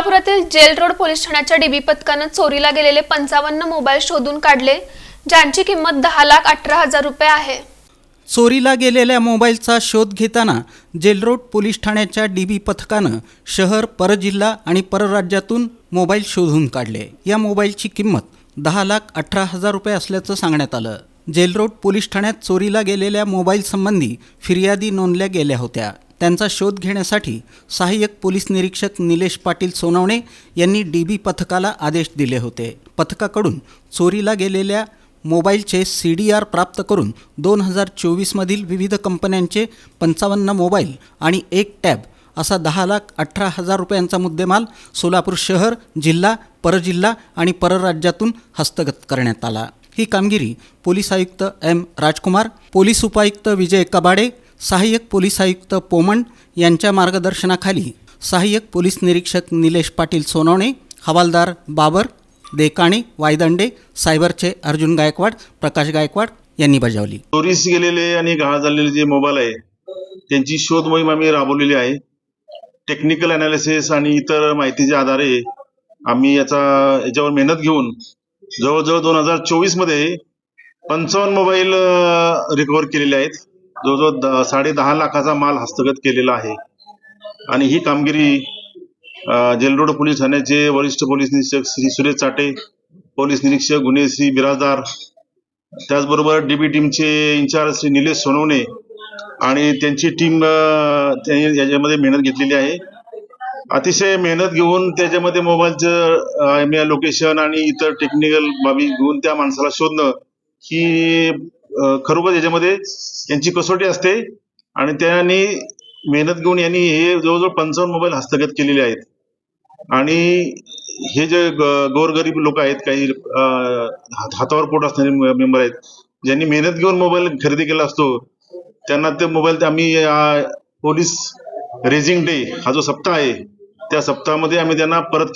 सोलापुरातील gel road police ठाण्याच्या dB पथकाने चोरीला गेलेले 55 मोबाईल शोधून काढले, ज्यांची किंमत 10,18,000 रुपये आहे। चोरीला गेलेल्या मोबाईलचा शोध घेताना जेल रोड पोलीस ठाण्याच्या डीबी पथकानं शहर, परजिल्हा आणि परराज्यातून मोबाईल शोधून काढले। या मोबाईलची किंमत 10,18,000 रुपये असल्याचं सांगण्यात आलं। जेल रोड पोलीस ठाण्यात चोरीला गेलेल्या मोबाईल संबंधी फिर्यादी नोंदल्या गेल्या होत्या। त्यांचा शोध घेण्यासाठी सहाय्यक पोलीस निरीक्षक निलेश पाटील सोनवणे यांनी डीबी पथकाला आदेश दिले होते। पथकाकडून चोरीला गेलेल्या मोबाईलचे CDR प्राप्त करून 2024 मधील विविध कंपन्यांचे 55 मोबाईल आणि 1 टॅब असा 10,18,000 रुपयांचा मुद्देमाल सोलापूर शहर, जिल्हा, परजिल्हा आणि परराज्यातून हस्तगत करण्यात आला। ही कामगिरी पोलीस आयुक्त M. राजकुमार, पोलीस उपायुक्त विजय कबाडे, सहाय्यक पोलीस आयुक्त पोमण यांच्या मार्गदर्शनाखाली सहाय्यक पोलीस निरीक्षक निलेश पाटील सोनवणे, हवालदार बाबर, देकाणे, वायदंडे, सायबरचे अर्जुन गायकवाड, प्रकाश गायकवाड यांनी बजावली। चोरीस गेलेले आणि गहाळ झालेले जे मोबाईल आहे त्यांची शोध मोहीम आम्ही राबवलेली आहे। टेक्निकल अनालिसिस आणि इतर माहितीच्या आधारे आम्ही याच्यावर मेहनत घेऊन जवळजवळ 2024 मध्ये 55 मोबाईल रिकव्हर केलेले आहेत। जवळजवळ 10.5 लाखाचा माल हस्तगत केलेला आहे आणि ही कामगिरी जेल रोड पोलीस ठाण्याचे वरिष्ठ पोलीस निरीक्षक श्री सुरेश चाटे, पोलीस निरीक्षक गुन्हे श्री बिराजदार, त्याचबरोबर डीबी टीमचे इंचार्ज श्री निलेश सोनवणे आणि त्यांची टीम याच्यामध्ये मेहनत घेतलेली आहे। अतिशय मेहनत घेऊन त्याच्यामध्ये मोबाईलचं लोकेशन आणि इतर टेक्निकल बाबी घेऊन त्या माणसाला शोधणं ही खरोखर याच्यामध्ये यांची कसोटी असते आणि त्यांनी मेहनत घेऊन यांनी हे जवळजवळ 55 मोबाईल हस्तगत केलेले आहेत। आणि हे जे गोरगरीब लोक आहेत, काही हातावर पोट असणारे मेंबर आहेत, ज्यांनी मेहनत घेऊन मोबाईल खरेदी केला असतो, त्यांना ते मोबाईल आम्ही पोलीस रेझिंग डे हा जो सप्ताह आहे त्या सप्ताहामध्ये आम्ही त्यांना परत